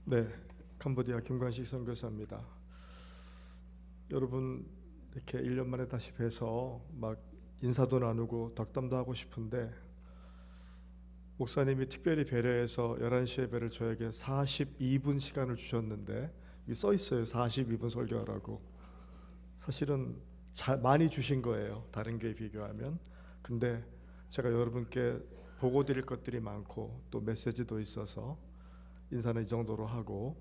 네, 캄보디아 김관식 선교사입니다. 여러분 이렇게 1년 만에 다시 뵈서 막 인사도 나누고 덕담도 하고 싶은데 목사님이 특별히 배려해서 11시 예배를 저에게 42분 시간을 주셨는데 여기 써 있어요. 42분 설교하라고. 사실은 많이 주신 거예요. 다른 교회 비교하면. 근데 제가 여러분께 보고 드릴 것들이 많고 또 메시지도 있어서 인사는 이 정도로 하고,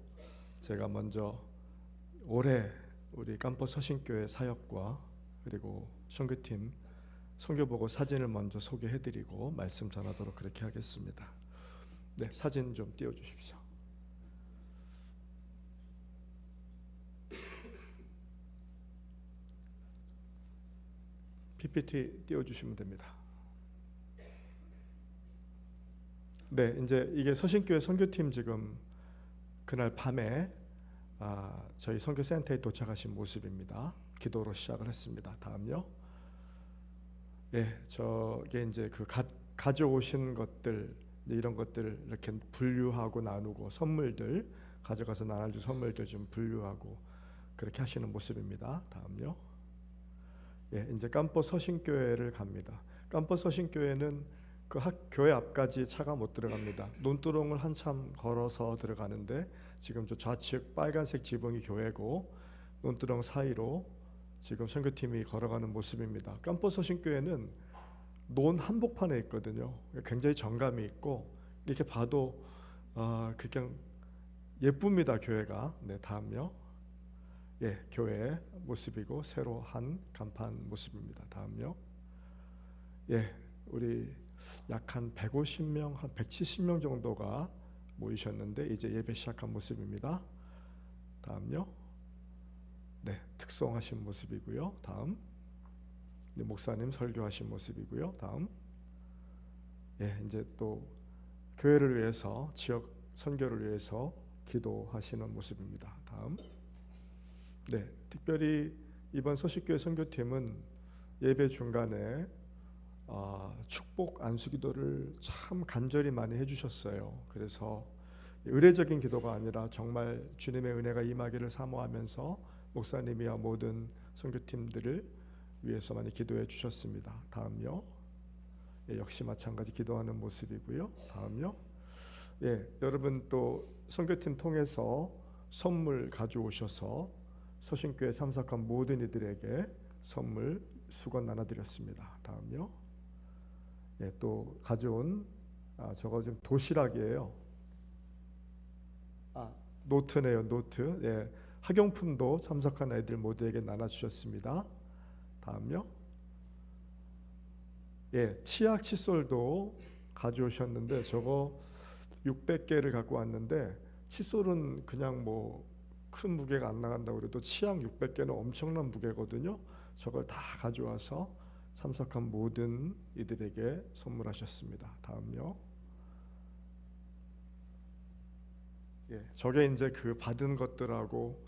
제가 먼저 올해 우리 깜포 서신교회 사역과 그리고 선교팀 선교보고 사진을 먼저 소개해드리고 말씀 전하도록 그렇게 하겠습니다. 네, 사진 좀 띄워주십시오. PPT 띄워주시면 됩니다. 네, 이제 이게 서신교회 선교팀 지금 그날 밤에 저희 선교센터에 도착하신 모습입니다. 기도로 시작을 했습니다. 다음요. 예, 저게 이제 그 가져오신 것들, 이런 것들 이렇게 분류하고 나누고 선물들 가져가서 나눠줄 선물들 좀 분류하고 그렇게 하시는 모습입니다. 다음요. 예, 이제 깜포 서신교회를 갑니다. 깜포 서신교회는 그 교회 앞까지 차가 못 들어갑니다. 논두렁을 한참 걸어서 들어가는데 지금 저 좌측 빨간색 지붕이 교회고 논두렁 사이로 지금 선교팀이 걸어가는 모습입니다. 깜포 서신교회는 논 한복판에 있거든요. 굉장히 정감이 있고 이렇게 봐도 그냥 예쁩니다. 교회가. 네, 다음요. 예, 교회 모습이고 새로 한 간판 모습입니다. 다음요. 예, 우리 약 한 150명, 한 170명 정도가 모이셨는데 이제 예배 시작한 모습입니다. 다음요. 네, 특송하신 모습이고요. 다음. 네, 목사님 설교하신 모습이고요. 다음. 예, 이제 또 교회를 위해서, 지역 선교를 위해서 기도하시는 모습입니다. 다음. 네, 특별히 이번 서식교회 선교팀은 예배 중간에 축복 안수기도를 참 간절히 많이 해주셨어요. 그래서 의례적인 기도가 아니라 정말 주님의 은혜가 임하기를 사모하면서 목사님이와 모든 선교팀들을 위해서 많이 기도해 주셨습니다. 다음요. 예, 역시 마찬가지 기도하는 모습이고요. 다음요. 예, 여러분 또 선교팀 통해서 선물 가져오셔서 서신교회 참석한 모든 이들에게 선물 수건 나눠드렸습니다. 다음요. 예, 또 가져온 저거 지금 도시락이에요. 노트네요. 노트. 예, 학용품도 참석한 아이들 모두에게 나눠주셨습니다. 다음요. 예, 치약 칫솔도 가져오셨는데 저거 600개를 갖고 왔는데 칫솔은 그냥 뭐 큰 무게가 안 나간다고 그래도 치약 600개는 엄청난 무게거든요. 저걸 다 가져와서 참석한 모든 이들에게 선물하셨습니다. 다음요. 예, 저게 이제 그 받은 것들하고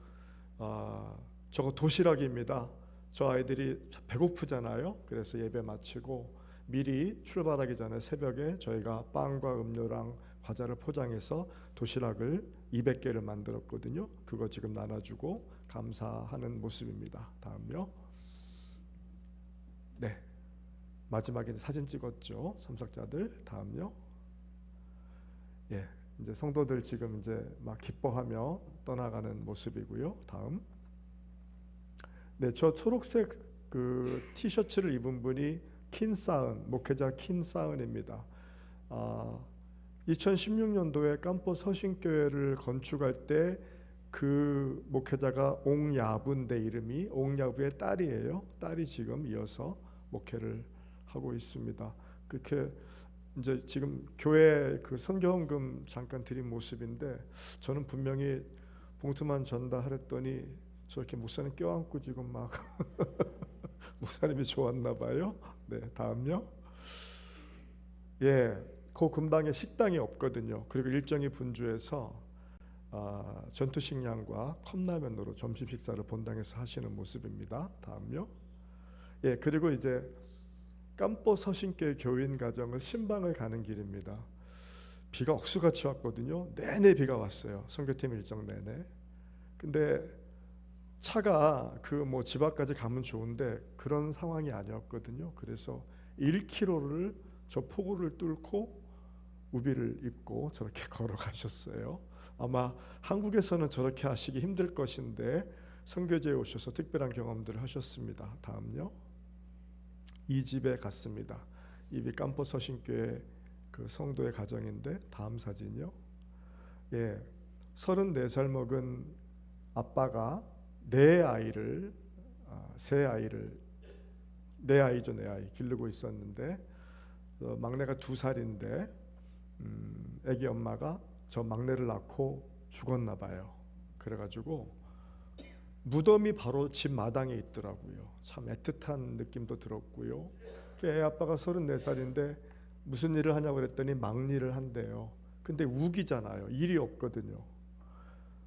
저거 도시락입니다. 저 아이들이 배고프잖아요. 그래서 예배 마치고 미리 출발하기 전에 새벽에 저희가 빵과 음료랑 과자를 포장해서 도시락을 200개를 만들었거든요. 그거 지금 나눠주고 감사하는 모습입니다. 다음요. 네, 마지막에 사진 찍었죠. 참석자들. 다음요. 예, 이제 성도들 지금 이제 막 기뻐하며 떠나가는 모습이고요. 다음. 네, 저 초록색 그 티셔츠를 입은 분이 킨사은, 목회자 킨사은입니다. 2016년도에 깜포 서신교회를 건축할 때 그 목회자가 옹야부인데 이름이 옹야부의 딸이에요. 딸이 지금 이어서 목회를 하고 있습니다. 그렇게 이제 지금 교회 그 선교헌금 잠깐 드린 모습인데 저는 분명히 봉투만 전달했더니 저렇게 목사님 껴안고 지금 막 목사님이 좋았나 봐요. 네, 다음요. 예, 그 근방에 식당이 없거든요. 그리고 일정이 분주해서 전투식량과 컵라면으로 점심 식사를 본당에서 하시는 모습입니다. 다음요. 예, 그리고 이제 깜포 서신교회 교인 가정은 신방을 가는 길입니다. 비가 억수같이 왔거든요. 내내 비가 왔어요. 선교팀 일정 내내. 근데 차가 그 뭐 집 앞까지 가면 좋은데 그런 상황이 아니었거든요. 그래서 1km를 저 폭우를 뚫고 우비를 입고 저렇게 걸어가셨어요. 아마 한국에서는 저렇게 하시기 힘들 것인데 선교지에 오셔서 특별한 경험들을 하셨습니다. 다음요. 이 집에 갔습니다. 이비 깜포 서신교회 그 성도의 가정인데 다음 사진이요. 예, 34살 먹은 아빠가 네 아이를 네 아이죠, 네 아이 기르고 있었는데 막내가 2살인데 아기 엄마가 저 막내를 낳고 죽었나 봐요. 그래가지고 무덤이 바로 집 마당에 있더라고요. 참 애틋한 느낌도 들었고요. 애 아빠가 34살인데 무슨 일을 하냐고 그랬더니 막일을 한대요. 근데 우기잖아요. 일이 없거든요.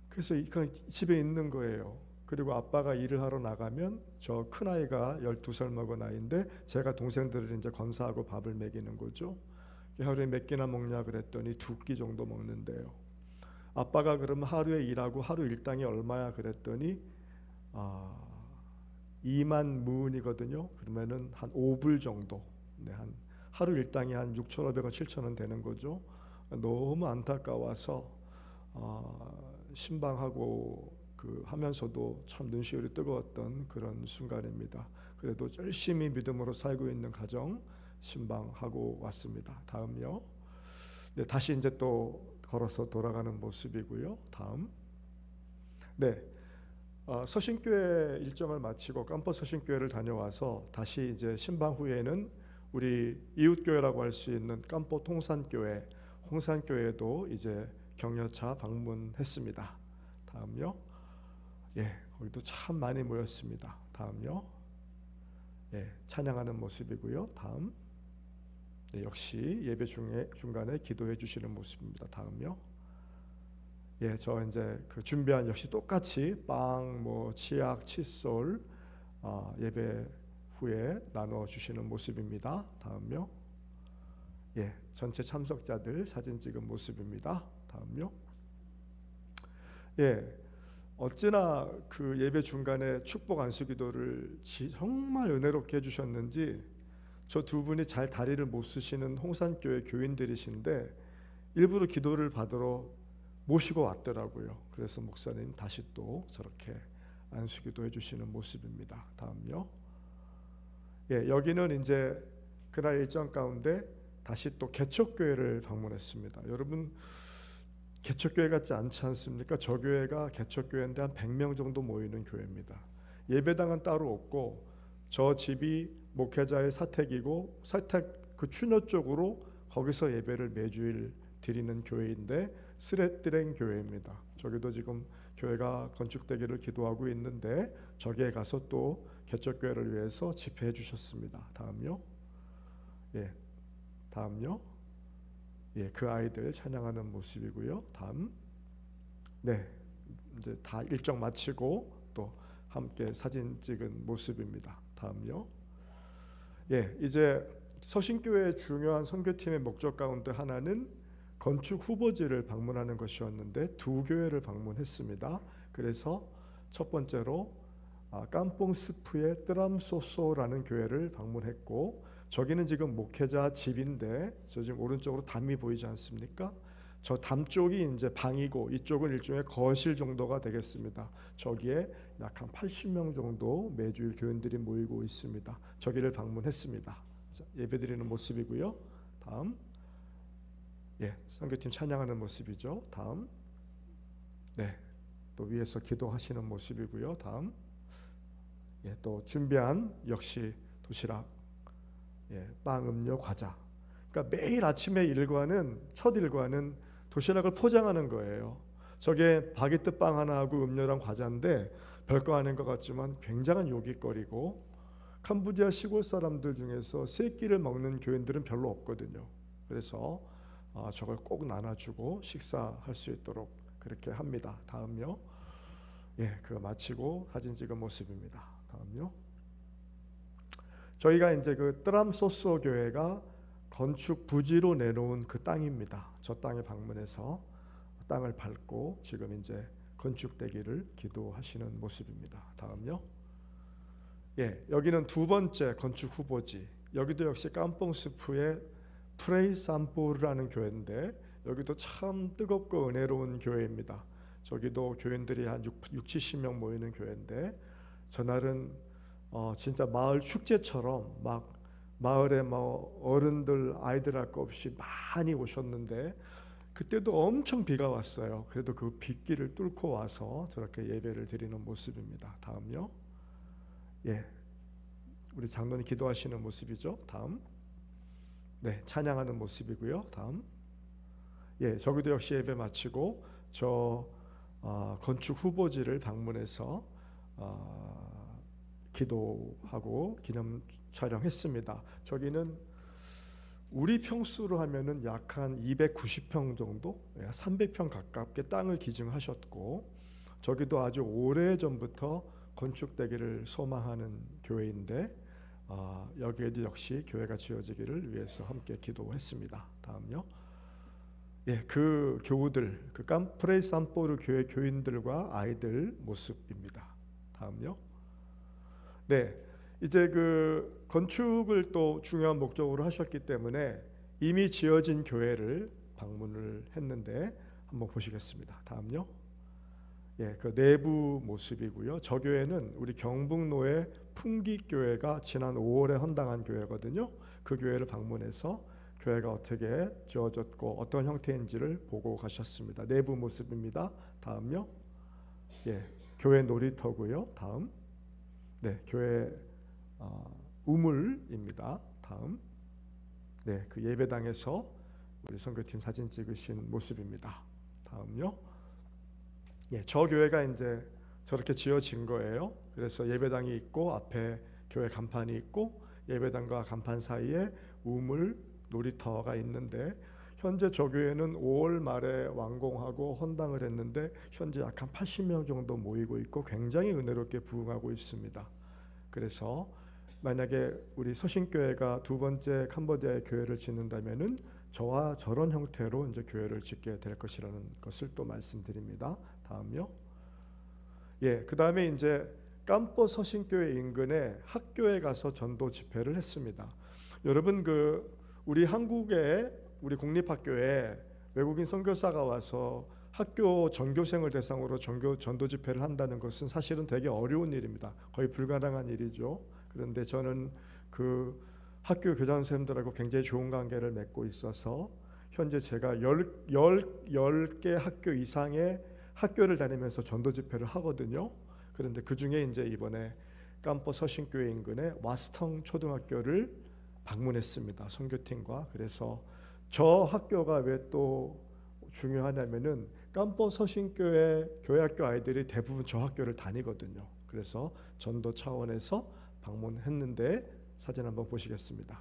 그래서 그냥 집에 있는 거예요. 그리고 아빠가 일을 하러 나가면 저 큰아이가 12살 먹은 아이인데 제가 동생들을 이제 건사하고 밥을 먹이는 거죠. 하루에 몇 끼나 먹냐 그랬더니 2끼 정도 먹는데요. 아빠가 그러면 하루에 일하고 하루 일당이 얼마야 그랬더니 2만 무은이거든요. 그러면은 한 5불 정도. 네, 한 하루 일당이 한 6,500원, 7,000원 되는 거죠. 너무 안타까워서 신방하고 하면서도 참 눈시울이 뜨거웠던 그런 순간입니다. 그래도 열심히 믿음으로 살고 있는 가정 신방하고 왔습니다. 다음요. 네, 다시 이제 또 걸어서 돌아가는 모습이고요. 다음. 네, 서신교회 일정을 마치고 깜포 서신교회를 다녀와서 다시 이제 신방 후에는 우리 이웃교회라고 할 수 있는 깜포 통산교회, 홍산교회도 이제 격려차 방문했습니다. 다음요. 예, 거기도 참 많이 모였습니다. 다음요. 예, 찬양하는 모습이고요. 다음. 네, 역시 예배 중간에 기도해 주시는 모습입니다. 다음요. 예, 저 이제 그 준비한 역시 똑같이 빵, 뭐 치약, 칫솔 예배 후에 나눠 주시는 모습입니다. 다음요. 예, 전체 참석자들 사진 찍은 모습입니다. 다음요. 예, 어찌나 그 예배 중간에 축복 안수기도를 정말 은혜롭게 해주셨는지 저 두 분이 잘 다리를 못 쓰시는 홍산교회 교인들이신데 일부러 기도를 받으러 모시고 왔더라고요. 그래서 목사님 다시 또 저렇게 안수기도 해주시는 모습입니다. 다음요. 예, 여기는 이제 그날 일정 가운데 다시 또 개척교회를 방문했습니다. 여러분 개척교회 같지 않지 않습니까? 저 교회가 개척교회인데 한 100명 정도 모이는 교회입니다. 예배당은 따로 없고 저 집이 목회자의 사택이고 사택 그 추녀 쪽으로 거기서 예배를 매주일 드리는 교회인데 스레뜨랭 교회입니다. 저기도 지금 교회가 건축되기를 기도하고 있는데 저기에 가서 또 개척교회를 위해서 집회해 주셨습니다. 다음요. 예, 다음요. 예, 그 아이들 찬양하는 모습이고요. 다음. 네, 이제 다 일정 마치고 또 함께 사진 찍은 모습입니다. 다음요. 예, 이제 서신교회의 중요한 선교팀의 목적 가운데 하나는 건축 후보지를 방문하는 것이었는데 두 교회를 방문했습니다. 그래서 첫 번째로 깜뽕스프의 뜨람소소라는 교회를 방문했고 저기는 지금 목회자 집인데 저 지금 오른쪽으로 담이 보이지 않습니까? 저 담 쪽이 이제 방이고 이쪽은 일종의 거실 정도가 되겠습니다. 저기에 약 한 80명 정도 매주일 교인들이 모이고 있습니다. 저기를 방문했습니다. 자, 예배드리는 모습이고요. 다음. 예, 선교팀 찬양하는 모습이죠. 다음. 네, 또 위에서 기도하시는 모습이고요. 다음. 예, 또 준비한 역시 도시락, 예, 빵, 음료, 과자. 그러니까 매일 아침에 첫 일과는 도시락을 포장하는 거예요. 저게 바게트 빵 하나하고 음료랑 과자인데 별거 아닌 것 같지만 굉장한 요깃거리고 캄보디아 시골 사람들 중에서 세 끼를 먹는 교인들은 별로 없거든요. 그래서 저걸 꼭 나눠주고 식사할 수 있도록 그렇게 합니다. 다음요. 예, 그거 마치고 사진 찍은 모습입니다. 다음요. 저희가 이제 그 뜨람소소 교회가 건축 부지로 내놓은 그 땅입니다. 저 땅에 방문해서 땅을 밟고 지금 이제 건축되기를 기도하시는 모습입니다. 다음요. 예, 여기는 두 번째 건축 후보지. 여기도 역시 깜뽕스프의 프레이 산포르라는 교회인데 여기도 참 뜨겁고 은혜로운 교회입니다. 저기도 교인들이 한 70명 모이는 교회인데 저날은 진짜 마을 축제처럼 막 마을에 뭐 어른들 아이들 할 거 없이 많이 오셨는데 그때도 엄청 비가 왔어요. 그래도 그 빗길을 뚫고 와서 저렇게 예배를 드리는 모습입니다. 다음요. 예, 우리 장로님 기도하시는 모습이죠. 다음. 네, 찬양하는 모습이고요. 다음. 예, 저기도 역시 예배 마치고 저 건축 후보지를 방문해서 기도하고 기념 촬영했습니다. 저기는 우리 평수로 하면은 약 한 290평 정도, 300평 가깝게 땅을 기증하셨고 저기도 아주 오래 전부터 건축되기를 소망하는 교회인데 여기에도 역시 교회가 지어지기를 위해서 함께 기도했습니다. 다음요. 예, 그 교우들, 그 프레이 산포르 교회 교인들과 아이들 모습입니다. 다음요. 네, 이제 그 건축을 또 중요한 목적으로 하셨기 때문에 이미 지어진 교회를 방문을 했는데 한번 보시겠습니다. 다음요. 예, 그 내부 모습이고요. 저 교회는 우리 경북로의 풍기교회가 지난 5월에 헌당한 교회거든요. 그 교회를 방문해서 교회가 어떻게 지어졌고 어떤 형태인지를 보고 가셨습니다. 내부 모습입니다. 다음요. 예, 교회 놀이터고요. 다음. 네, 교회 우물입니다. 다음. 네, 그 예배당에서 우리 선교팀 사진 찍으신 모습입니다. 다음요. 예, 저 교회가 이제 저렇게 지어진 거예요. 그래서 예배당이 있고 앞에 교회 간판이 있고 예배당과 간판 사이에 우물 놀이터가 있는데 현재 저 교회는 5월 말에 완공하고 헌당을 했는데 현재 약 한 80명 정도 모이고 있고 굉장히 은혜롭게 부흥하고 있습니다. 그래서 만약에 우리 서신교회가 두 번째 캄보디아의 교회를 짓는다면은 저와 저런 형태로 이제 교회를 짓게 될 것이라는 것을 또 말씀드립니다. 다음요. 예, 그 다음에 이제 깜뽀 서신교회 인근에 학교에 가서 전도 집회를 했습니다. 여러분 우리 한국에 우리 공립학교에 외국인 선교사가 와서 학교 전교생을 대상으로 전도 집회를 한다는 것은 사실은 되게 어려운 일입니다. 거의 불가능한 일이죠. 그런데 저는 그 학교 교장 선생님들하고 굉장히 좋은 관계를 맺고 있어서 현재 제가 10개 학교 이상의 학교를 다니면서 전도 집회를 하거든요. 그런데 그 중에 이제 이번에 깜포 서신교회 인근의 와스텅 초등학교를 방문했습니다. 선교팀과. 그래서 저 학교가 왜 또 중요하냐면은 깜포 서신교회 교회학교 아이들이 대부분 저 학교를 다니거든요. 그래서 전도 차원에서 방문했는데 사진 한번 보시겠습니다.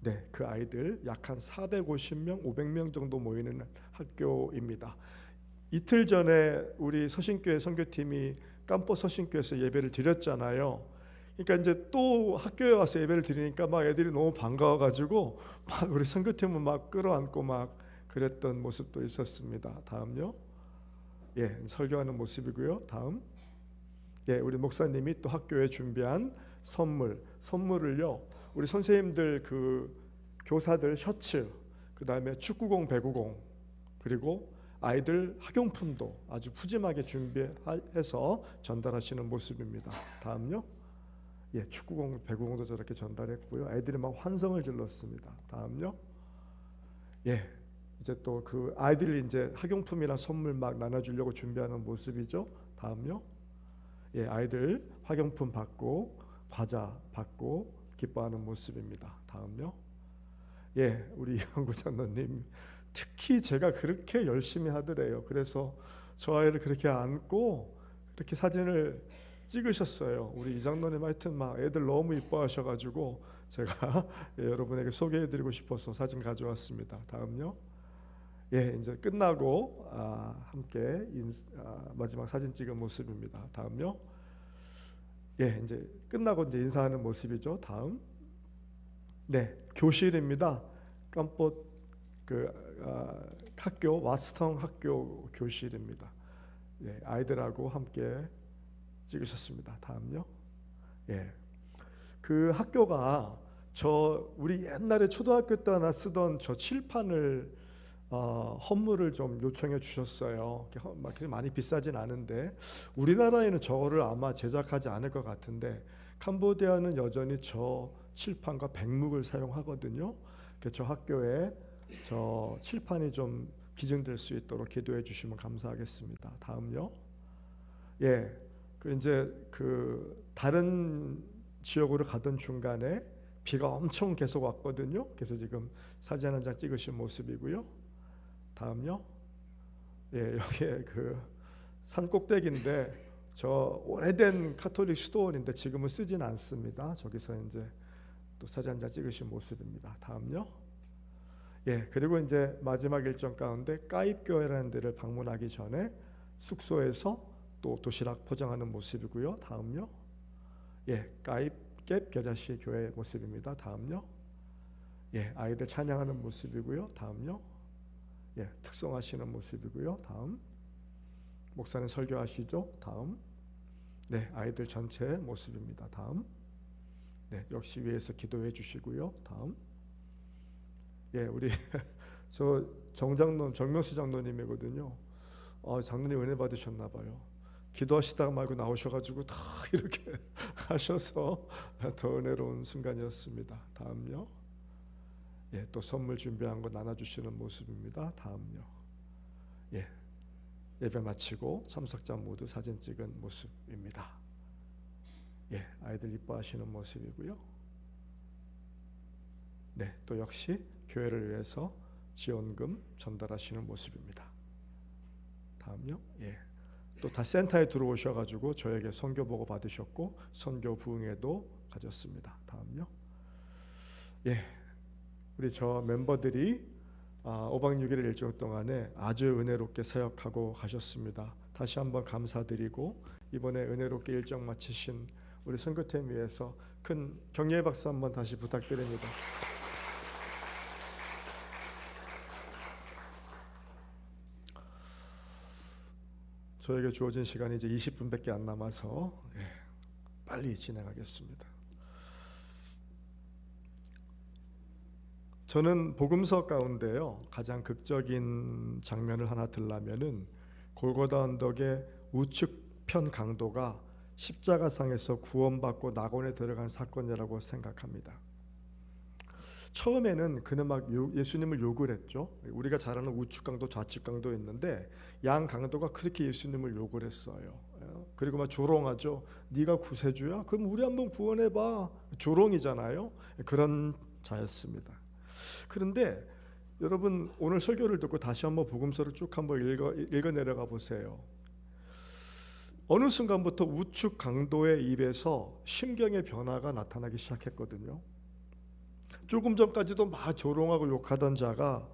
네, 그 아이들 약 한 450명, 500명 정도 모이는 학교입니다. 이틀 전에 우리 서신교회 선교팀이 깜포 서신교회에서 예배를 드렸잖아요. 그러니까 이제 또 학교에 와서 예배를 드리니까 막 애들이 너무 반가워가지고 막 우리 선교팀을 막 끌어안고 막 그랬던 모습도 있었습니다. 다음요. 예, 설교하는 모습이고요. 다음. 예, 우리 목사님이 또 학교에 준비한 선물을요. 우리 선생님들 그 교사들 셔츠, 그 다음에 축구공, 배구공, 그리고 아이들 학용품도 아주 푸짐하게 준비해서 전달하시는 모습입니다. 다음요. 예, 축구공, 배구공도 저렇게 전달했고요. 아이들이 막 환성을 질렀습니다. 다음요. 예, 이제 또 그 아이들이 이제 학용품이나 선물 막 나눠주려고 준비하는 모습이죠. 다음요. 예, 아이들 학용품 받고 과자 받고 기뻐하는 모습입니다. 다음요. 예, 우리 이영구 장로님 특히 제가 그렇게 열심히 하더래요. 그래서 저 아이를 그렇게 안고 그렇게 사진을 찍으셨어요. 우리 이장로님 하여튼 막 애들 너무 이뻐하셔가지고 제가 예, 여러분에게 소개해드리고 싶어서 사진 가져왔습니다. 다음요. 예, 이제 끝나고 함께 마지막 사진 찍은 모습입니다. 다음요. 예, 이제 끝나고 이제 인사하는 모습이죠. 다음. 네, 교실입니다. 깜뽀 학교 왓스턴 학교 교실입니다. 예, 아이들하고 함께 찍으셨습니다. 다음요. 예, 그 학교가 우리 옛날에 초등학교 때 하나 쓰던 저 칠판을 헌물을 좀 요청해 주셨어요. 그렇게 많이 비싸진 않은데 우리나라에는 저거를 아마 제작하지 않을 것 같은데 캄보디아는 여전히 저 칠판과 백묵을 사용하거든요. 그래서 저 학교에 저 칠판이 좀 기증될 수 있도록 기도해 주시면 감사하겠습니다. 다음요. 예, 이제 다른 지역으로 가던 중간에 비가 엄청 계속 왔거든요. 그래서 지금 사진 한 장 찍으신 모습이고요. 다음요. 예, 여기에 산 꼭대기인데 저 오래된 카톨릭 수도원인데 지금은 쓰진 않습니다. 저기서 이제 또 사진 한 장 찍으신 모습입니다. 다음요. 예, 그리고 이제 마지막 일정 가운데 까입교회라는 데를 방문하기 전에 숙소에서 또 도시락 포장하는 모습이고요. 다음요. 예, 까입 겨자씨 교회 모습입니다. 다음요. 예, 아이들 찬양하는 모습이고요. 다음요. 예, 특송하시는 모습이고요. 다음. 목사님 설교하시죠. 다음. 네, 아이들 전체 모습입니다. 다음. 네, 역시 위에서 기도해 주시고요. 다음. 예, 우리 저 정명수 장로님이거든요. 장로님 은혜 받으셨나 봐요. 기도하시다가 말고 나오셔가지고 다 이렇게 하셔서 더 은혜로운 순간이었습니다. 다음요. 예, 또 선물 준비한 거 나눠주시는 모습입니다. 다음요. 예, 예배 마치고 참석자 모두 사진 찍은 모습입니다. 예, 아이들 이뻐하시는 모습이고요. 네, 또 역시 교회를 위해서 지원금 전달하시는 모습입니다. 다음요. 예, 또 다 센터에 들어오셔가지고 저에게 선교 보고 받으셨고 선교 부흥회도 가졌습니다. 다음요. 예, 우리 저 멤버들이 5박 6일 일정 동안에 아주 은혜롭게 사역하고 가셨습니다. 다시 한번 감사드리고 이번에 은혜롭게 일정 마치신 우리 선교팀 위해서 큰 격려의 박수 한번 다시 부탁드립니다. 저에게 주어진 시간이 이제 20분밖에 안 남아서 빨리 진행하겠습니다. 저는 복음서 가운데요 가장 극적인 장면을 하나 들라면은 골고다 언덕의 우측편 강도가 십자가상에서 구원받고 낙원에 들어간 사건이라고 생각합니다. 처음에는 그는 막 예수님을 욕을 했죠. 우리가 잘 아는 우측 강도 좌측 강도 있는데 양 강도가 그렇게 예수님을 욕을 했어요. 그리고 막 조롱하죠. 네가 구세주야? 그럼 우리 한번 구원해봐. 조롱이잖아요. 그런 자였습니다. 그런데 여러분 오늘 설교를 듣고 다시 한번 복음서를 쭉 한번 읽어 내려가 보세요. 어느 순간부터 우측 강도의 입에서 심경의 변화가 나타나기 시작했거든요. 조금 전까지도 막 조롱하고 욕하던 자가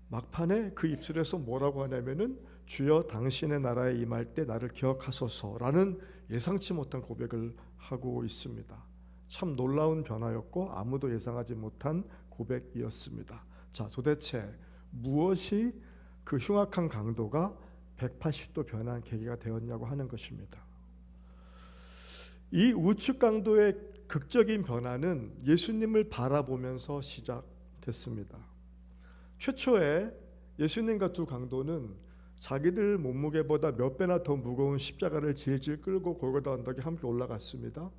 막판에 그 입술에서 뭐라고 하냐면은 주여 당신의 나라에 임할 때 나를 기억하소서라는 예상치 못한 고백을 하고 있습니다. 참 놀라운 변화였고 아무도 예상하지 못한 고백이었습니다. 자, 도대체 무엇이 그 흉악한 강도가 180도 변한 계기가 되었냐고 하는 것입니다. 이 우측 강도의 극적인 변화는 예수님을 바라보면서 시작됐습니다. 최초에 예수님과 두 강도는 자기들 몸무게보다 몇 배나 더 무거운 십자가를 질질 끌고 골고다 언덕에 함께 올라갔습니다.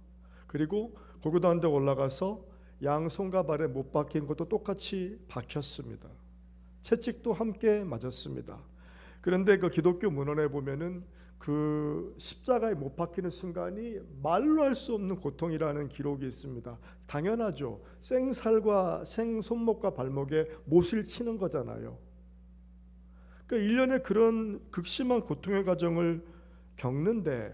그리고 골고다 언덕 올라가서 양손과 발에 못 박힌 것도 똑같이 박혔습니다. 채찍도 함께 맞았습니다. 그런데 그 기독교 문헌에 보면은 그 십자가에 못 박히는 순간이 말로 할 수 없는 고통이라는 기록이 있습니다. 당연하죠. 생살과 생손목과 발목에 못을 치는 거잖아요. 그러니까 1년에 그런 극심한 고통의 과정을 겪는데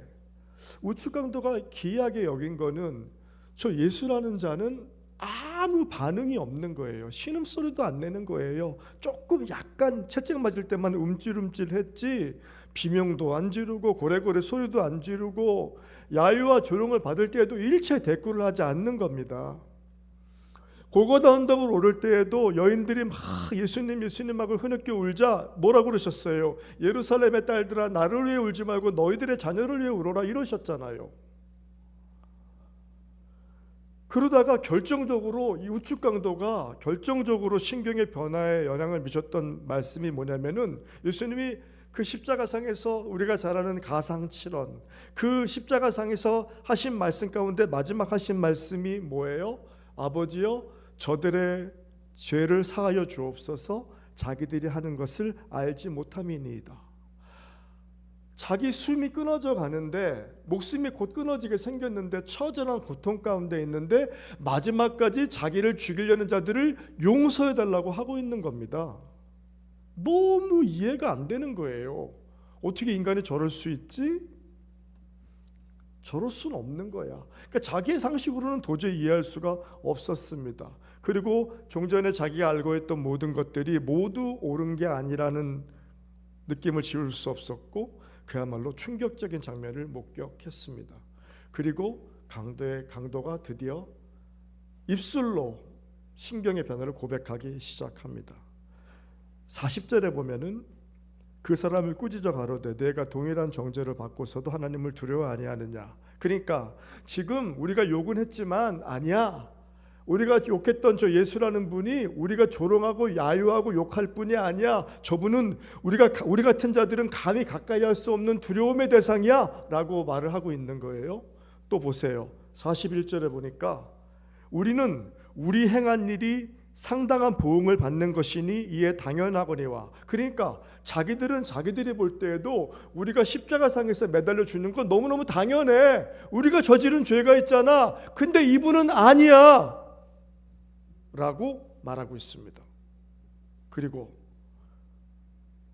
우측 강도가 기이하게 여긴 거는 저 예수라는 자는 아무 반응이 없는 거예요. 신음소리도 안 내는 거예요. 조금 약간 채찍 맞을 때만 움찔움찔했지 비명도 안 지르고 고래고래 소리도 안 지르고 야유와 조롱을 받을 때에도 일체 대꾸를 하지 않는 겁니다. 골고다 언덕을 오를 때에도 여인들이 막 예수님 하고 흐느껴 울자 뭐라고 그러셨어요? 예루살렘의 딸들아, 나를 위해 울지 말고 너희들의 자녀를 위해 울어라, 이러셨잖아요. 그러다가 결정적으로 이 우측 강도가 결정적으로 신경의 변화에 영향을 미쳤던 말씀이 뭐냐면은, 예수님이 그 십자가상에서 우리가 잘 아는 가상칠언, 그 십자가상에서 하신 말씀 가운데 마지막 하신 말씀이 뭐예요? 아버지여, 저들의 죄를 사하여 주옵소서, 자기들이 하는 것을 알지 못함이니이다. 자기 숨이 끊어져 가는데, 목숨이 곧 끊어지게 생겼는데, 처절한 고통 가운데 있는데 마지막까지 자기를 죽이려는 자들을 용서해 달라고 하고 있는 겁니다. 너무 이해가 안 되는 거예요. 어떻게 인간이 저럴 수 있지? 저럴 수는 없는 거야. 그러니까 자기의 상식으로는 도저히 이해할 수가 없었습니다. 그리고 종전에 자기가 알고 있던 모든 것들이 모두 옳은 게 아니라는 느낌을 지울 수 없었고, 그야말로 충격적인 장면을 목격했습니다. 그리고 강도가 드디어 입술로 신경의 변화를 고백하기 시작합니다. 40절에 보면은 그 사람을 꾸짖어 가로되 내가 동일한 정죄를 받고서도 하나님을 두려워 아니하느냐. 그러니까 지금 우리가 욕은 했지만 아니야, 우리가 욕했던 저 예수라는 분이 우리가 조롱하고 야유하고 욕할 분이 아니야. 저분은 우리 같은 자들은 감히 가까이 할 수 없는 두려움의 대상이야 라고 말을 하고 있는 거예요. 또 보세요. 41절에 보니까 우리는 우리 행한 일이 상당한 보응을 받는 것이니 이에 당연하거니와. 그러니까 자기들은 자기들이 볼 때에도 우리가 십자가상에서 매달려 주는 건 너무너무 당연해. 우리가 저지른 죄가 있잖아. 근데 이분은 아니야 라고 말하고 있습니다. 그리고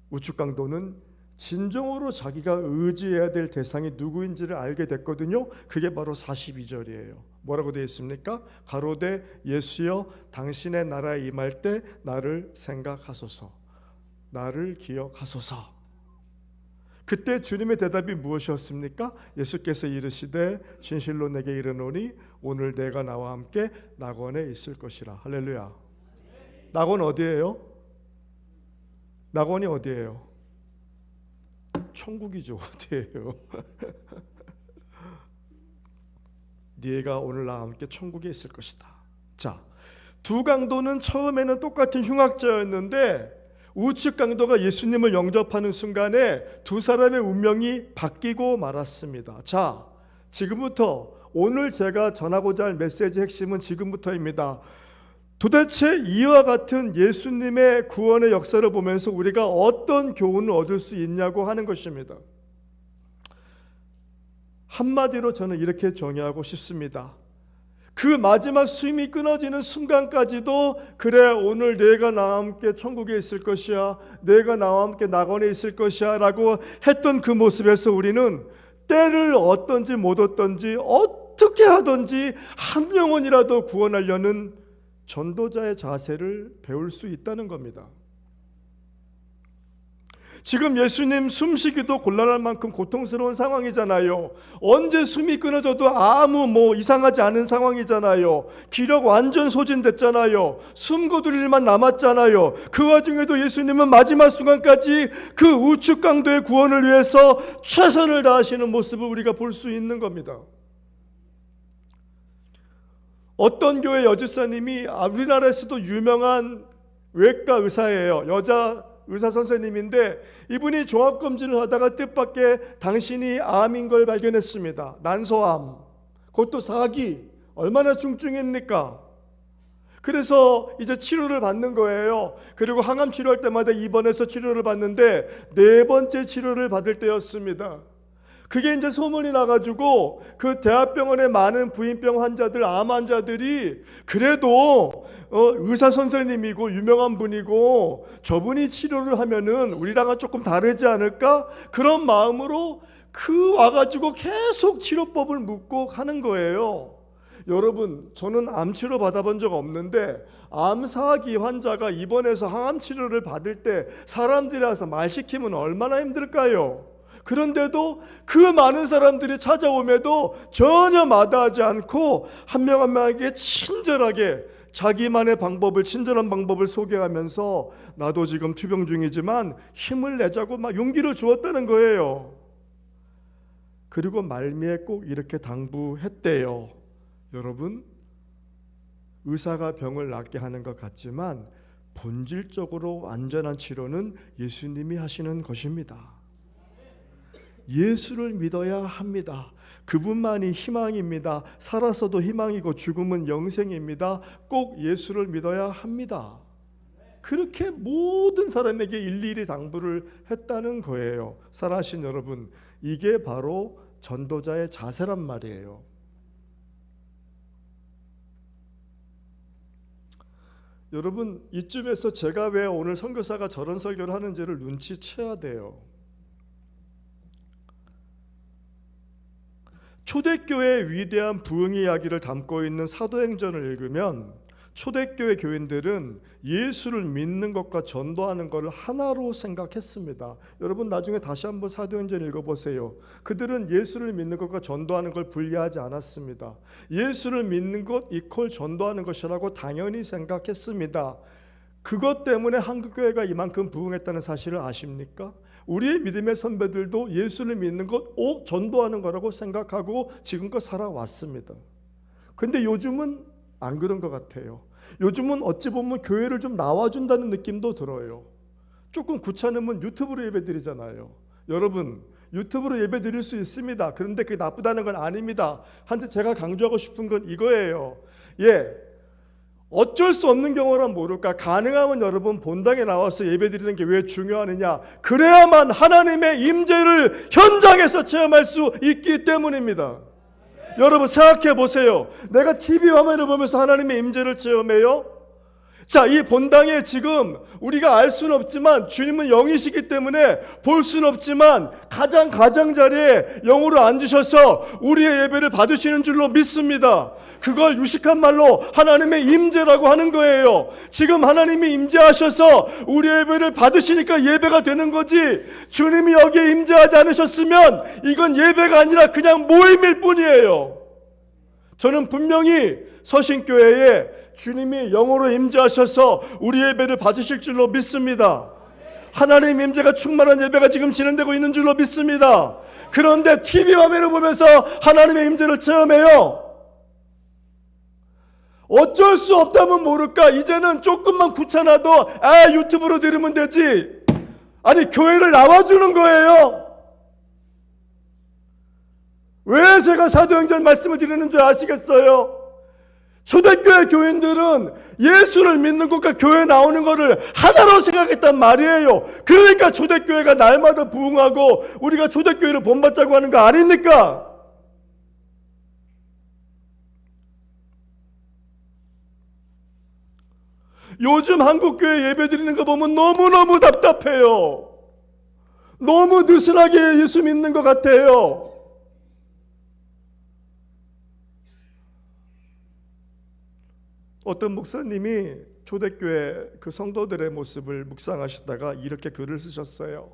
우측 강도는 진정으로 자기가 의지해야 될 대상이 누구인지를 알게 됐거든요. 그게 바로 42절이에요. 뭐라고 되어 있습니까? 가로되 예수여, 당신의 나라에 임할 때 나를 생각하소서, 나를 기억하소서. 그때 주님의 대답이 무엇이었습니까? 예수께서 이르시되 진실로 내게 이르노니 오늘 내가 나와 함께 낙원에 있을 것이라. 할렐루야. 낙원 어디예요? 낙원이 어디예요? 천국이죠. 어디예요? 네가 오늘 나와 함께 천국에 있을 것이다. 자, 두 강도는 처음에는 똑같은 흉악자였는데 우측 강도가 예수님을 영접하는 순간에 두 사람의 운명이 바뀌고 말았습니다. 자, 지금부터 오늘 제가 전하고자 할 메시지 핵심은 지금부터입니다. 도대체 이와 같은 예수님의 구원의 역사를 보면서 우리가 어떤 교훈을 얻을 수 있냐고 하는 것입니다. 한마디로 저는 이렇게 정의하고 싶습니다. 그 마지막 숨이 끊어지는 순간까지도 그래, 오늘 내가 나와 함께 천국에 있을 것이야, 내가 나와 함께 낙원에 있을 것이야 라고 했던 그 모습에서 우리는 때를 얻든지 못 얻든지 어떻게 하든지 한 영혼이라도 구원하려는 전도자의 자세를 배울 수 있다는 겁니다. 지금 예수님 숨쉬기도 곤란할 만큼 고통스러운 상황이잖아요. 언제 숨이 끊어져도 아무 이상하지 않은 상황이잖아요. 기력 완전 소진됐잖아요. 숨 거둘 일만 남았잖아요. 그 와중에도 예수님은 마지막 순간까지 그 우측 강도의 구원을 위해서 최선을 다하시는 모습을 우리가 볼 수 있는 겁니다. 어떤 교회 여집사님이 우리나라에서도 유명한 외과 의사예요. 여자 의사 선생님인데 이분이 종합검진을 하다가 뜻밖의 당신이 암인 걸 발견했습니다. 난소암, 그것도 4기, 얼마나 중증입니까? 그래서 이제 치료를 받는 거예요. 그리고 항암 치료할 때마다 입원해서 치료를 받는데 4번째 치료를 받을 때였습니다. 그게 이제 소문이 나가지고 그 대학병원에 많은 부인병 환자들, 암 환자들이 그래도 의사 선생님이고 유명한 분이고 저분이 치료를 하면은 우리랑은 조금 다르지 않을까? 그런 마음으로 와가지고 계속 치료법을 묻고 하는 거예요. 여러분, 저는 암치료 받아본 적 없는데 암 4기 환자가 입원해서 항암 치료를 받을 때 사람들이 와서 말 시키면 얼마나 힘들까요? 그런데도 그 많은 사람들이 찾아옴에도 전혀 마다하지 않고 한 명 한 명에게 친절하게 자기만의 방법을, 친절한 방법을 소개하면서 나도 지금 투병 중이지만 힘을 내자고 막 용기를 주었다는 거예요. 그리고 말미에 꼭 이렇게 당부했대요. 여러분, 의사가 병을 낫게 하는 것 같지만 본질적으로 완전한 치료는 예수님이 하시는 것입니다. 예수를 믿어야 합니다. 그분만이 희망입니다. 살아서도 희망이고 죽음은 영생입니다. 꼭 예수를 믿어야 합니다. 그렇게 모든 사람에게 일일이 당부를 했다는 거예요. 사랑하신 여러분, 이게 바로 전도자의 자세란 말이에요. 여러분, 이쯤에서 제가 왜 오늘 선교사가 저런 설교를 하는지를 눈치채야 돼요. 초대교회의 위대한 부흥 이야기를 담고 있는 사도행전을 읽으면 초대교회 교인들은 예수를 믿는 것과 전도하는 것을 하나로 생각했습니다. 여러분, 나중에 다시 한번 사도행전 읽어보세요. 그들은 예수를 믿는 것과 전도하는 걸 분리하지 않았습니다. 예수를 믿는 것 이퀄 전도하는 것이라고 당연히 생각했습니다. 그것 때문에 한국교회가 이만큼 부흥했다는 사실을 아십니까? 우리의 믿음의 선배들도 예수를 믿는 것, 전도하는 거라고 생각하고 지금껏 살아왔습니다. 근데 요즘은 안 그런 것 같아요. 요즘은 어찌 보면 교회를 좀 나와준다는 느낌도 들어요. 조금 귀찮으면 유튜브로 예배드리잖아요. 여러분, 유튜브로 예배드릴 수 있습니다. 그런데 그게 나쁘다는 건 아닙니다. 한데 제가 강조하고 싶은 건 이거예요. 어쩔 수 없는 경우란 모를까? 가능하면 여러분 본당에 나와서 예배드리는 게 왜 중요하느냐? 그래야만 하나님의 임재를 현장에서 체험할 수 있기 때문입니다. 여러분 생각해 보세요. 내가 TV 화면을 보면서 하나님의 임재를 체험해요? 자, 이 본당에 지금 우리가 알 수는 없지만 주님은 영이시기 때문에 볼 수는 없지만 가장자리에 영으로 앉으셔서 우리의 예배를 받으시는 줄로 믿습니다. 그걸 유식한 말로 하나님의 임재라고 하는 거예요. 지금 하나님이 임재하셔서 우리의 예배를 받으시니까 예배가 되는 거지, 주님이 여기에 임재하지 않으셨으면 이건 예배가 아니라 그냥 모임일 뿐이에요. 저는 분명히 서신교회에 주님이 영으로 임재하셔서 우리 예배를 받으실 줄로 믿습니다. 하나님 임재가 충만한 예배가 지금 진행되고 있는 줄로 믿습니다. 그런데 TV 화면을 보면서 하나님의 임재를 체험해요. 어쩔 수 없다면 모를까? 이제는 조금만 귀찮아도 유튜브로 들으면 되지. 아니, 교회를 나와주는 거예요. 왜 제가 사도행전 말씀을 드리는 줄 아시겠어요? 초대교회 교인들은 예수를 믿는 것과 교회 나오는 것을 하나로 생각했단 말이에요. 그러니까 초대교회가 날마다 부흥하고 우리가 초대교회를 본받자고 하는 거 아닙니까? 요즘 한국교회 예배드리는 거 보면 너무너무 답답해요. 너무 느슨하게 예수 믿는 것 같아요. 어떤 목사님이 초대교회 그 성도들의 모습을 묵상하시다가 이렇게 글을 쓰셨어요.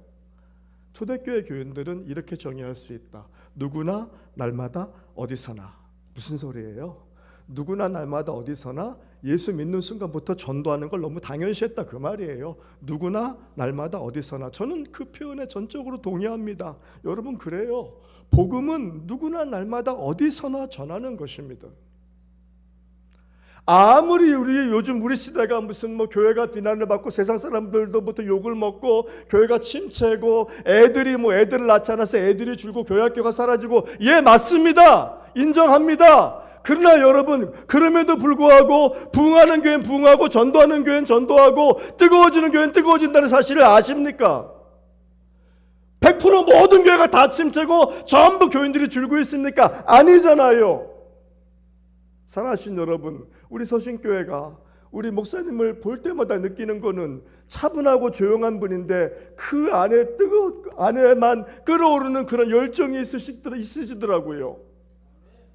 초대교회 교인들은 이렇게 정의할 수 있다. 누구나 날마다 어디서나. 무슨 소리예요? 누구나 날마다 어디서나 예수 믿는 순간부터 전도하는 걸 너무 당연시했다, 그 말이에요. 누구나 날마다 어디서나. 저는 그 표현에 전적으로 동의합니다. 여러분, 그래요. 복음은 누구나 날마다 어디서나 전하는 것입니다. 아무리 요즘 우리 시대가 무슨 교회가 비난을 받고 세상 사람들로부터 욕을 먹고 교회가 침체고 애들을 낳지 않아서 애들이 줄고 교회 학교가 사라지고, 맞습니다. 인정합니다. 그러나 여러분, 그럼에도 불구하고 부흥하는 교회는 부흥하고 전도하는 교회는 전도하고 뜨거워지는 교회는 뜨거워진다는 사실을 아십니까? 100% 모든 교회가 다 침체고 전부 교인들이 줄고 있습니까? 아니잖아요. 사랑하신 여러분, 우리 서신교회가 우리 목사님을 볼 때마다 느끼는 거는 차분하고 조용한 분인데 그 안에만 끓어오르는 그런 열정이 있으시더라고요.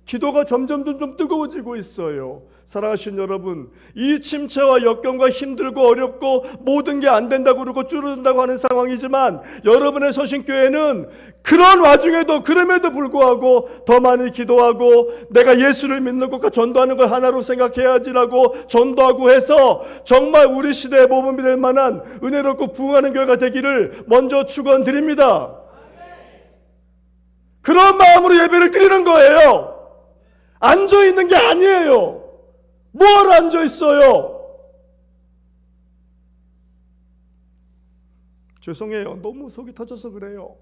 기도가 점점 뜨거워지고 있어요. 사랑하신 여러분, 이 침체와 역경과 힘들고 어렵고 모든 게 안 된다고 그러고 줄어든다고 하는 상황이지만 여러분의 서신교회는 그런 와중에도 그럼에도 불구하고 더 많이 기도하고 내가 예수를 믿는 것과 전도하는 걸 하나로 생각해야지라고 전도하고 해서 정말 우리 시대에 모범이 될 만한 은혜롭고 부흥하는 교회가 되기를 먼저 축원드립니다. 그런 마음으로 예배를 드리는 거예요. 앉아있는 게 아니에요. 뭘 앉아있어요? 죄송해요. 너무 속이 터져서 그래요.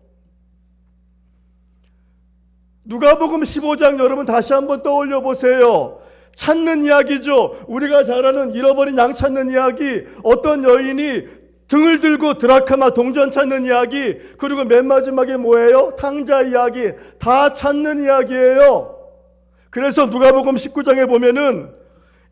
누가복음 15장 여러분 다시 한번 떠올려 보세요. 찾는 이야기죠. 우리가 잘 아는 잃어버린 양 찾는 이야기, 어떤 여인이 등을 들고 드라크마 동전 찾는 이야기, 그리고 맨 마지막에 뭐예요? 탕자 이야기. 다 찾는 이야기예요. 그래서 누가복음 19장에 보면은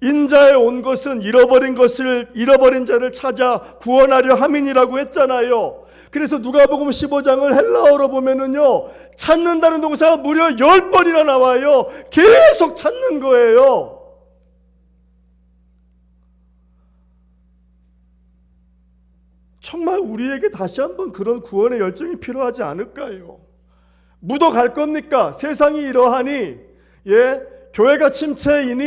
인자에 온 것은 잃어버린 자를 찾아 구원하려 함이니라고 했잖아요. 그래서 누가복음 15장을 헬라어로 보면은요, 찾는다는 동사가 무려 10번이나 나와요. 계속 찾는 거예요. 정말 우리에게 다시 한번 그런 구원의 열정이 필요하지 않을까요? 묻어갈 겁니까? 세상이 이러하니, 교회가 침체이니,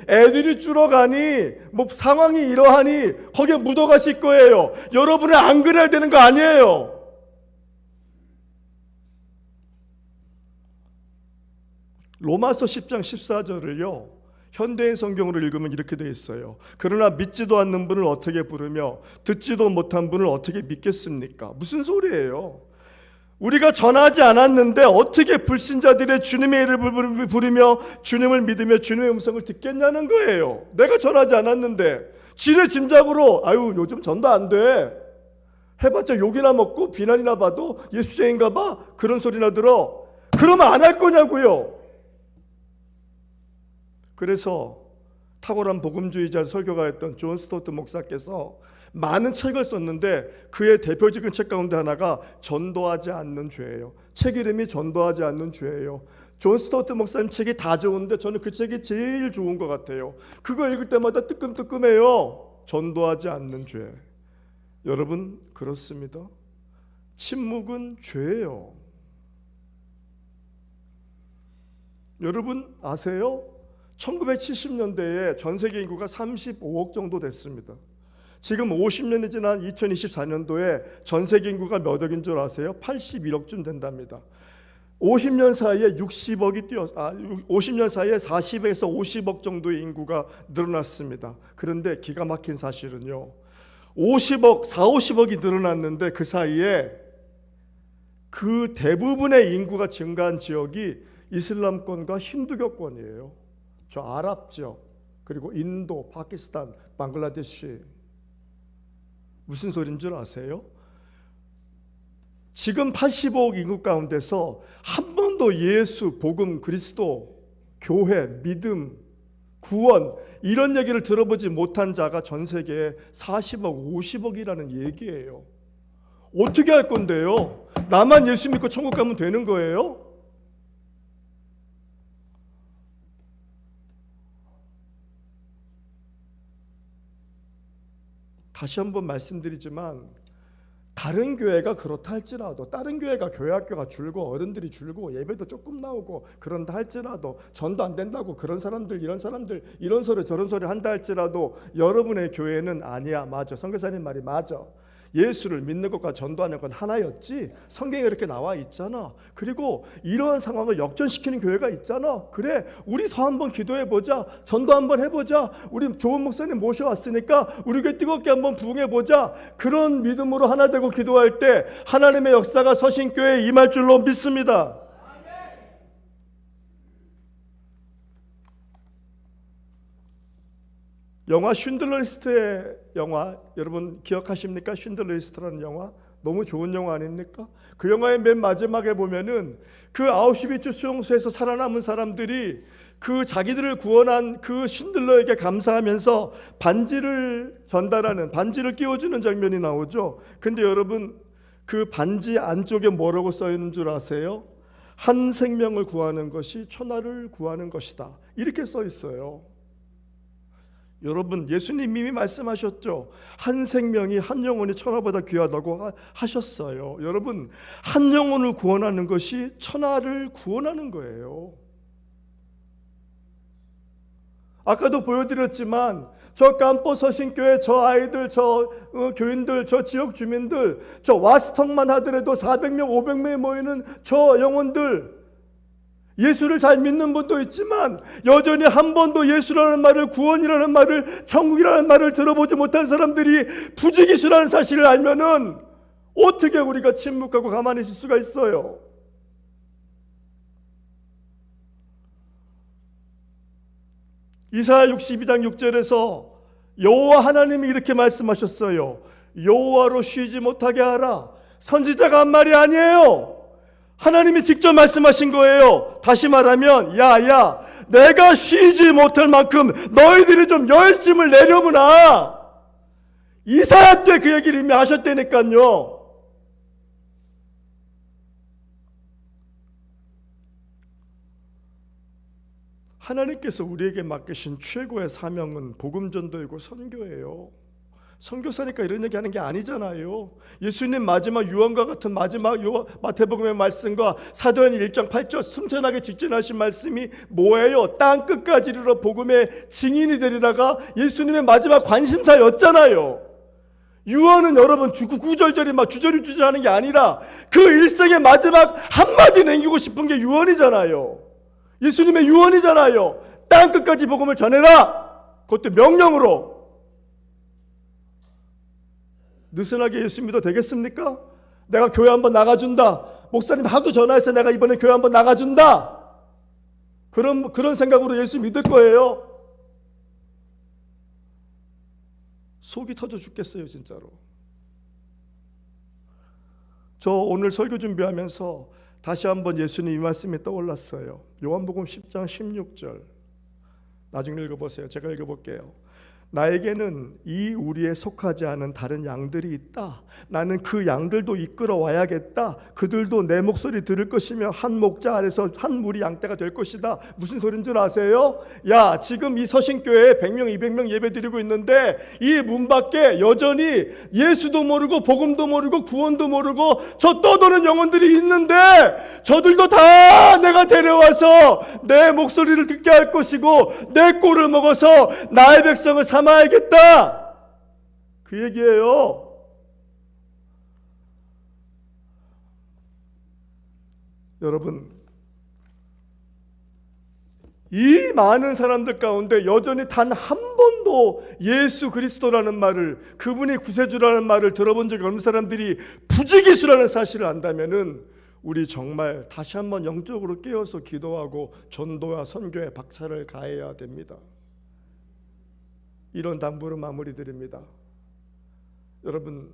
애들이 줄어가니, 상황이 이러하니 거기에 묻어가실 거예요. 여러분은 안 그래야 되는 거 아니에요. 로마서 10장 14절을요 현대인 성경으로 읽으면 이렇게 되어 있어요. 그러나 믿지도 않는 분을 어떻게 부르며 듣지도 못한 분을 어떻게 믿겠습니까? 무슨 소리예요? 우리가 전하지 않았는데 어떻게 불신자들의 주님의 이름을 부르며 주님을 믿으며 주님의 음성을 듣겠냐는 거예요. 내가 전하지 않았는데 지네 짐작으로 요즘 전도 안 돼, 해봤자 욕이나 먹고 비난이나 봐도 예수쟁인가 봐, 그런 소리나 들어. 그러면 안 할 거냐고요. 그래서 탁월한 복음주의자 설교가였던 존 스토트 목사께서 많은 책을 썼는데 그의 대표적인 책 가운데 하나가 전도하지 않는 죄예요. 책 이름이 전도하지 않는 죄예요. 존 스토트 목사님 책이 다 좋은데 저는 그 책이 제일 좋은 것 같아요. 그거 읽을 때마다 뜨끔뜨끔해요. 전도하지 않는 죄. 여러분, 그렇습니다. 침묵은 죄예요. 여러분 아세요? 1970년대에 전 세계 인구가 35억 정도 됐습니다. 지금 50년이 지난 2024년도에 전 세계 인구가 몇 억인 줄 아세요? 81억쯤 된답니다. 50년 사이에 50년 사이에 40에서 50억 정도의 인구가 늘어났습니다. 그런데 기가 막힌 사실은요, 50억이 늘어났는데 그 사이에 그 대부분의 인구가 증가한 지역이 이슬람권과 힌두교권이에요. 저 아랍 지역, 그리고 인도, 파키스탄, 방글라데시. 무슨 소리인 줄 아세요? 지금 85억 인구 가운데서 한 번도 예수, 복음, 그리스도, 교회, 믿음, 구원 이런 얘기를 들어보지 못한 자가 전 세계에 40억, 50억이라는 얘기예요. 어떻게 할 건데요? 나만 예수 믿고 천국 가면 되는 거예요? 다시 한번 말씀드리지만 다른 교회가 그렇다 할지라도, 다른 교회가 교회 학교가 줄고 어른들이 줄고 예배도 조금 나오고 그런다 할지라도, 전도 안 된다고 그런 사람들 이런 사람들 이런 소리 저런 소리 한다 할지라도 여러분의 교회는 아니야. 맞아, 선교사님 말이 맞아. 예수를 믿는 것과 전도하는 건 하나였지. 성경에 이렇게 나와 있잖아. 그리고 이러한 상황을 역전시키는 교회가 있잖아. 그래, 우리 더 한번 기도해보자. 전도 한번 해보자. 우리 좋은 목사님 모셔왔으니까 우리 교회 뜨겁게 한번 부흥해보자. 그런 믿음으로 하나 되고 기도할 때 하나님의 역사가 서신교회에 임할 줄로 믿습니다. 영화 쉰들러 리스트의 영화 여러분 기억하십니까? 쉰들러 리스트라는 영화 너무 좋은 영화 아닙니까? 그 영화의 맨 마지막에 보면은 그 아우슈비츠 수용소에서 살아남은 사람들이 그 자기들을 구원한 그 쉰들러에게 감사하면서 반지를 전달하는, 반지를 끼워주는 장면이 나오죠. 근데 여러분 그 반지 안쪽에 뭐라고 써 있는 줄 아세요? 한 생명을 구하는 것이 천하를 구하는 것이다. 이렇게 써 있어요. 여러분, 예수님 이미 말씀하셨죠. 한 생명이 한 영혼이 천하보다 귀하다고 하셨어요. 여러분, 한 영혼을 구원하는 것이 천하를 구원하는 거예요. 아까도 보여드렸지만 저 깜포 서신교회 저 아이들, 저 교인들, 저 지역 주민들, 저 와스턱만 하더라도 400명, 500명이 모이는 저 영혼들, 예수를 잘 믿는 분도 있지만 여전히 한 번도 예수라는 말을, 구원이라는 말을, 천국이라는 말을 들어보지 못한 사람들이 부지기수라는 사실을 알면은 어떻게 우리가 침묵하고 가만히 있을 수가 있어요? 이사야 62장 6절에서 여호와 하나님이 이렇게 말씀하셨어요. 여호와로 쉬지 못하게 하라. 선지자가 한 말이 아니에요. 하나님이 직접 말씀하신 거예요. 다시 말하면 야 내가 쉬지 못할 만큼 너희들이 좀 열심을 내려무나. 이사야 때 그 얘기를 이미 하셨다니까요. 하나님께서 우리에게 맡기신 최고의 사명은 복음 전도이고 선교예요. 선교사니까 이런 얘기 하는 게 아니잖아요. 예수님 마지막 유언과 같은 마지막 마태복음의 말씀과 사도행 1장 8절 승천하게 직진하신 말씀이 뭐예요? 땅 끝까지 이르러 복음의 증인이 되리라가 예수님의 마지막 관심사였잖아요. 유언은 여러분 구구절절히 막 주저리 하는 게 아니라 그 일생의 마지막 한마디 남기고 싶은 게 유언이잖아요. 예수님의 유언이잖아요. 땅 끝까지 복음을 전해라. 그것도 명령으로. 느슨하게 예수 믿어도 되겠습니까? 내가 교회 한번 나가준다. 목사님 하도 전화해서 내가 이번에 교회 한번 나가준다. 그런 생각으로 예수 믿을 거예요. 속이 터져 죽겠어요, 진짜로. 저 오늘 설교 준비하면서 다시 한번 예수님 이 말씀이 떠올랐어요. 요한복음 10장 16절. 나중에 읽어보세요. 제가 읽어볼게요. 나에게는 이 우리에 속하지 않은 다른 양들이 있다. 나는 그 양들도 이끌어 와야겠다. 그들도 내 목소리 들을 것이며 한 목자 아래서 한 무리 양떼가 될 것이다. 무슨 소리인 줄 아세요? 야, 지금 이 서신교회에 100명, 200명 예배 드리고 있는데 이 문 밖에 여전히 예수도 모르고 복음도 모르고 구원도 모르고 저 떠도는 영혼들이 있는데 저들도 다 내가 데려와서 내 목소리를 듣게 할 것이고 내 꼴을 먹어서 나의 백성을 삼아야겠다. 그 얘기예요. 여러분, 이 많은 사람들 가운데 여전히 단 한 번도 예수 그리스도라는 말을, 그분이 구세주라는 말을 들어본 적이 없는 사람들이 부지기수라는 사실을 안다면은 우리 정말 다시 한번 영적으로 깨어서 기도하고 전도와 선교에 박차를 가해야 됩니다. 이런 당부로 마무리 드립니다. 여러분,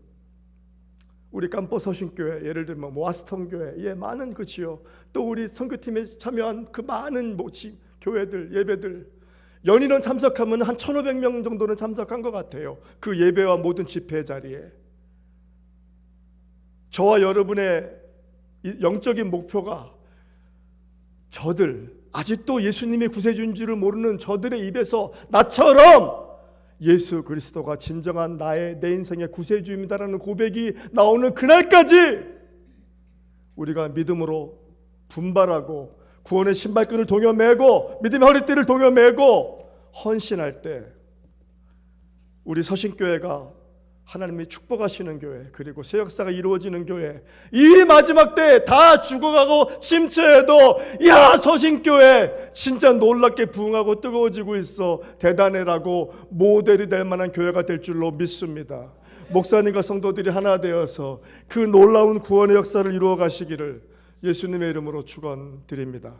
우리 깜포 서신교회, 예를 들면 와스턴교회, 많은 그 지역, 또 우리 선교팀에 참여한 그 많은 교회들, 예배들, 연인원 참석하면 한 1,500명 정도는 참석한 것 같아요. 그 예배와 모든 집회 자리에. 저와 여러분의 영적인 목표가 저들, 아직도 예수님의 구세주인 줄을 모르는 저들의 입에서 나처럼 예수 그리스도가 진정한 내 인생의 구세주입니다라는 고백이 나오는 그날까지 우리가 믿음으로 분발하고 구원의 신발끈을 동여매고 믿음의 허리띠를 동여매고 헌신할 때 우리 서신교회가 하나님이 축복하시는 교회, 그리고 새 역사가 이루어지는 교회, 이 마지막 때 다 죽어가고 침체해도 야, 서신교회 진짜 놀랍게 부흥하고 뜨거워지고 있어, 대단해라고 모델이 될 만한 교회가 될 줄로 믿습니다. 목사님과 성도들이 하나 되어서 그 놀라운 구원의 역사를 이루어 가시기를 예수님의 이름으로 축원드립니다.